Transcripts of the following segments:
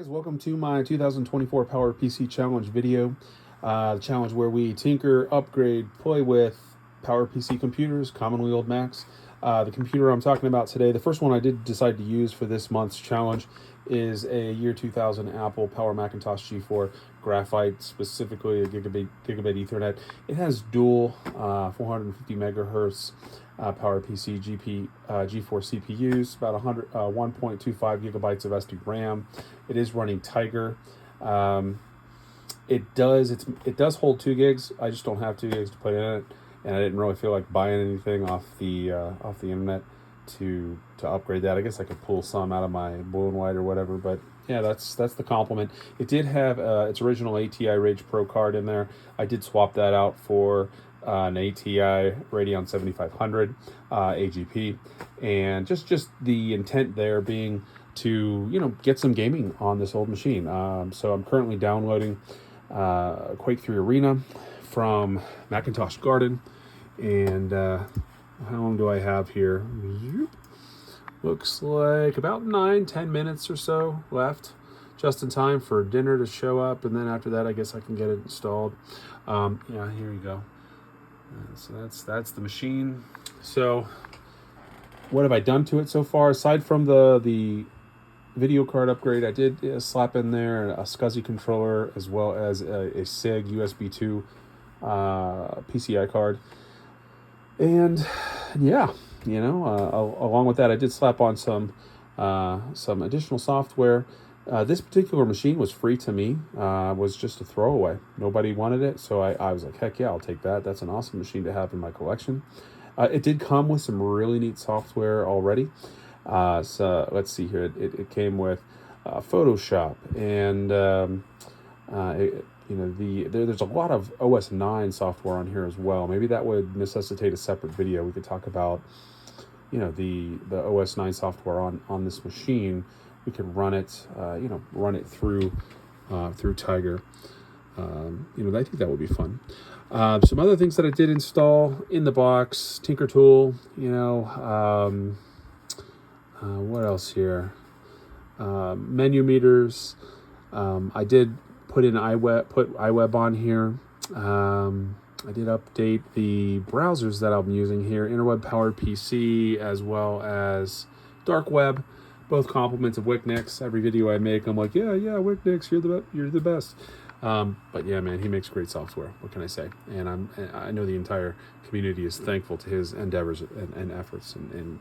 guys, welcome to my 2024 PowerPC Challenge video. The challenge where we tinker, upgrade, play with PowerPC computers, commonly old Macs. The computer I'm talking about today, the first one I did decide to use for this month's challenge is a year 2000 Apple Power Macintosh G4 Graphite, specifically a gigabit Ethernet. It has dual 450 megahertz PowerPC G4 CPUs, about 1.25 gigabytes of SD RAM. It is running Tiger. It does hold 2 gigs. I just don't have 2 gigs to put in it, and I didn't really feel like buying anything off the internet to upgrade that. I guess I could pull some out of my Blue and White or whatever, but yeah, that's the compliment. It did have its original ATI Rage Pro card in there. I did swap that out for an ATI Radeon 7500 AGP, and just the intent there being to get some gaming on this old machine. So I'm currently downloading Quake 3 Arena from Macintosh Garden, and how long do I have here? Looks like about 9-10 minutes or so left, just in time for dinner to show up, and then after that I guess I can get it installed. Yeah, here you go. So that's the machine. So what have I done to it so far? Aside from the video card upgrade, I did slap in there a SCSI controller as well as a SIG USB 2 PCI card. And yeah, along with that, I did slap on some additional software. This particular machine was free to me, was just a throwaway. Nobody wanted it, so I was like, heck yeah, I'll take that. That's an awesome machine to have in my collection. It did come with some really neat software already. So let's see here. It came with Photoshop, and there's a lot of OS 9 software on here as well. Maybe that would necessitate a separate video. We could talk about the OS 9 software on this machine. We could run it through Tiger. I think that would be fun. Some other things that I did install in the box: Tinker Tool. What else here? Menu meters. I did put iWeb on here. I did update the browsers that I'm using here: Interweb PowerPC as well as Dark Web. Both compliments of Wiknix. Every video I make, I'm like, yeah, Wiknix, you're the best. But yeah, man, he makes great software. What can I say? And I know the entire community is thankful to his endeavors and efforts and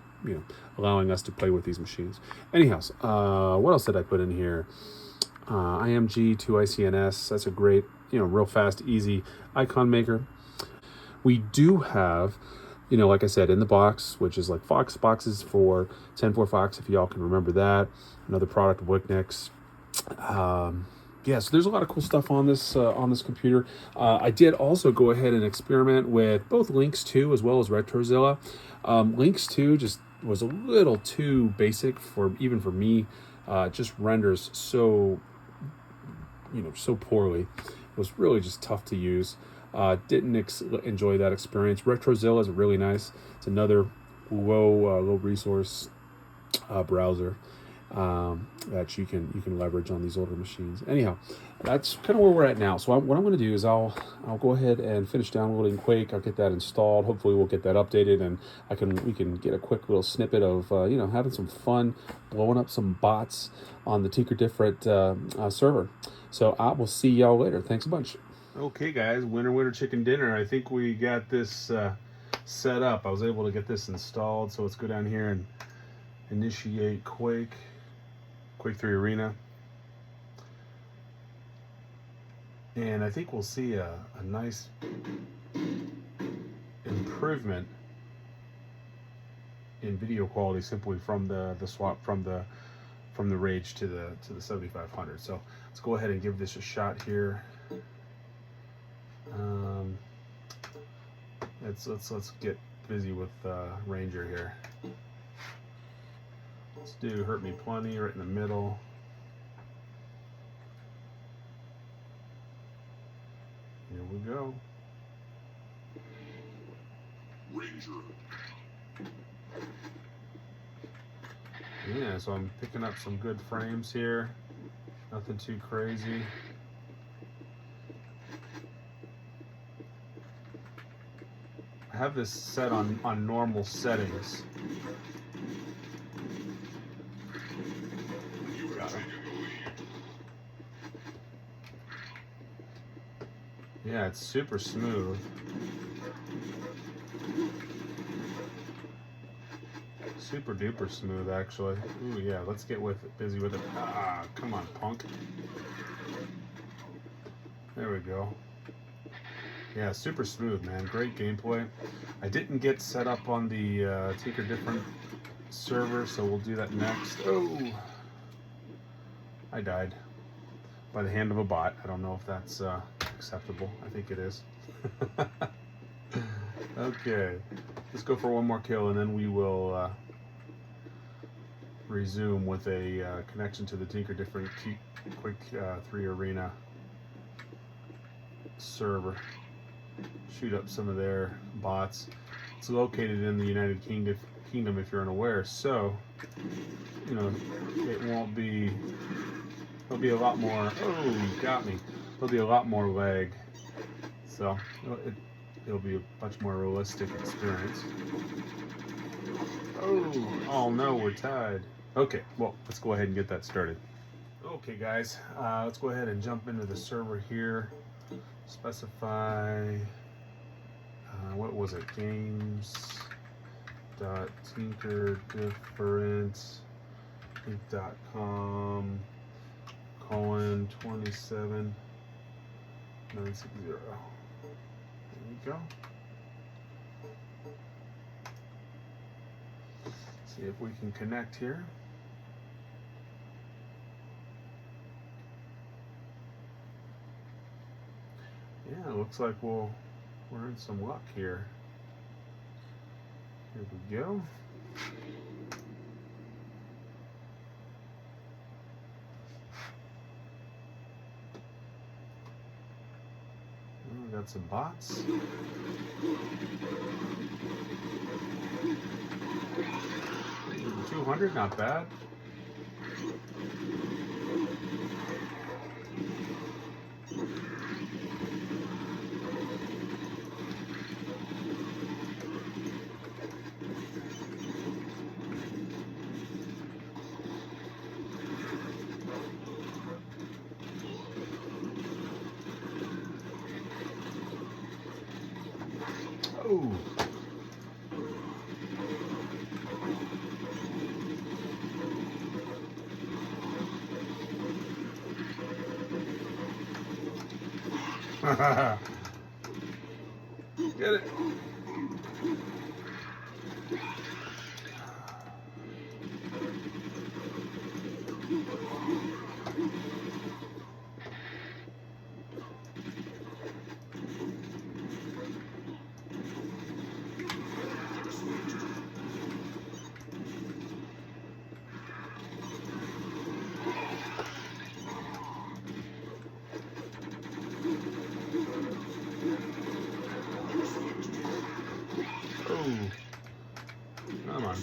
allowing us to play with these machines. Anyhow, what else did I put in here? IMG to ICNS. That's a great, real fast, easy icon maker. We do have, like I said, in the box, which is like Fox boxes for 10.4 Fox, if y'all can remember that. Another product of Wiknix. So there's a lot of cool stuff on this computer. I did also go ahead and experiment with both Lynx 2 as well as RetroZilla. Lynx 2 just was a little too basic for me. It just renders so poorly. It was really just tough to use. Didn't enjoy that experience. RetroZilla is really nice. It's another low resource browser that you can leverage on these older machines. Anyhow, that's kind of where we're at now. So what I'm going to do is I'll go ahead and finish downloading Quake. I'll get that installed. Hopefully we'll get that updated, and we can get a quick little snippet of having some fun blowing up some bots on the Tinker Different server. So I will see y'all later. Thanks a bunch. Okay, guys, winter chicken dinner. I think we got this set up. I was able to get this installed, so let's go down here and initiate Quake 3 Arena. And I think we'll see a nice improvement in video quality simply from the swap from the Rage to the 7500. So let's go ahead and give this a shot here. Let's get busy with Ranger here. Let's do Hurt Me Plenty right in the middle. Here we go. Ranger. Yeah, so I'm picking up some good frames here. Nothing too crazy. I have this set on normal settings. Yeah, it's super smooth. Super duper smooth, actually. Ooh, yeah, let's get busy with it. Ah, come on, punk. There we go. Yeah, super smooth, man. Great gameplay. I didn't get set up on the Tinker Different server, so we'll do that next. Oh! I died by the hand of a bot. I don't know if that's acceptable. I think it is. Okay, let's go for one more kill, and then we will resume with a connection to the Tinker Different Quick 3 Arena server. Shoot up some of their bots. It's located in the United Kingdom, if you're unaware, so you know it won't be. There'll be a lot more. Oh, you got me. There'll be a lot more lag, so it'll be a much more realistic experience. Oh no, we're tied. Okay, well, let's go ahead and get that started. Okay, guys, let's go ahead and jump into the server here. Specify, what was it? games.tinkerdifferent.com :27 960. There we go. See if we can connect here. Yeah, it looks like we're in some luck here. Here we go. We got some bots. 200, not bad. Oh. Get it. Come on.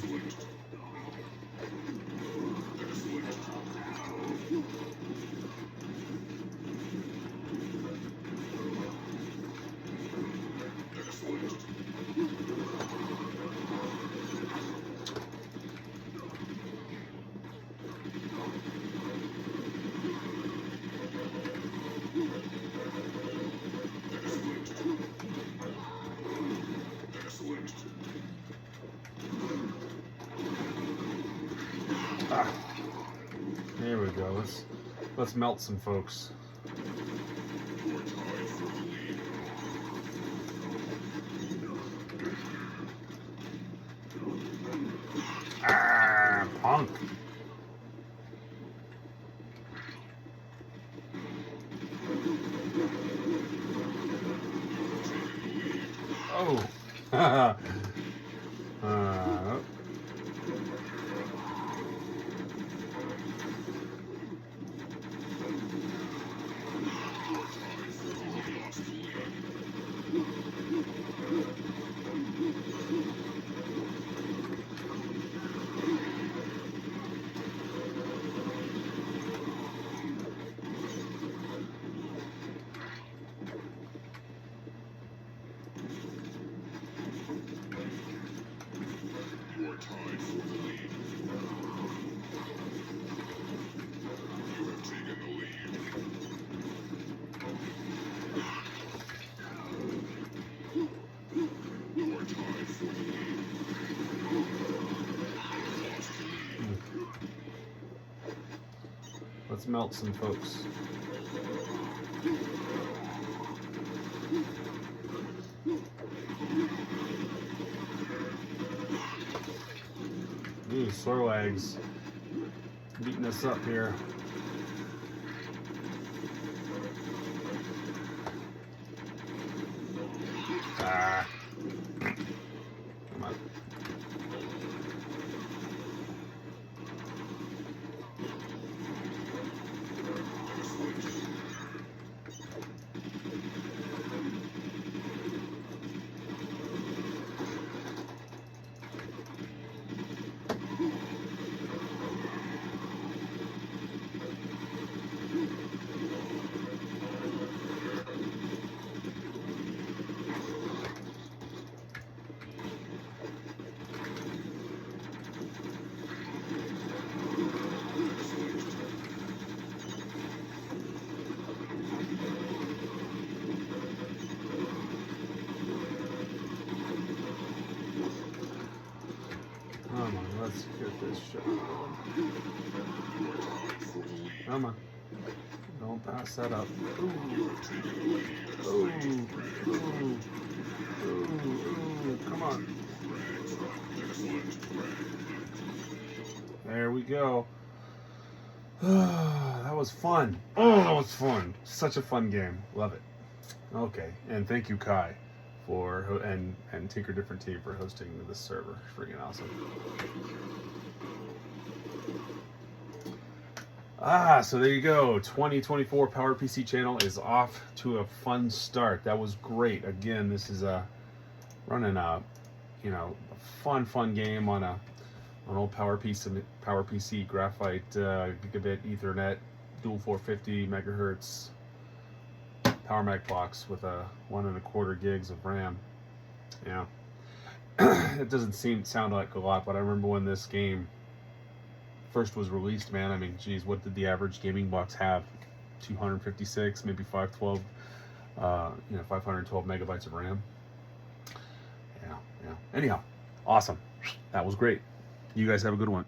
Ah, there we go. Let's melt some folks. Ah, punk. Oh. Let's melt some folks. Ooh, slow eggs beating us up here. Ah. Come on. Come on, let's get this shit going. Come on. Don't pass that up. Ooh. Ooh. Ooh. Ooh. Come on. There we go. That was fun. Oh, that was fun. Such a fun game. Love it. Okay, and thank you, Kai, for and Tinker Different Team for hosting this server. Freaking awesome. So there you go. 2024 PowerPC channel is off to a fun start. That was great. Again, this is running a a fun game on an old PowerPC Graphite gigabit Ethernet dual 450 megahertz Powermac box with a 1.25 gigs of RAM. Yeah, it doesn't sound like a lot, but I remember when this game first was released, man. I mean, geez, what did the average gaming box have? 256, maybe 512, 512 megabytes of RAM. Yeah. Anyhow, awesome. That was great. You guys have a good one.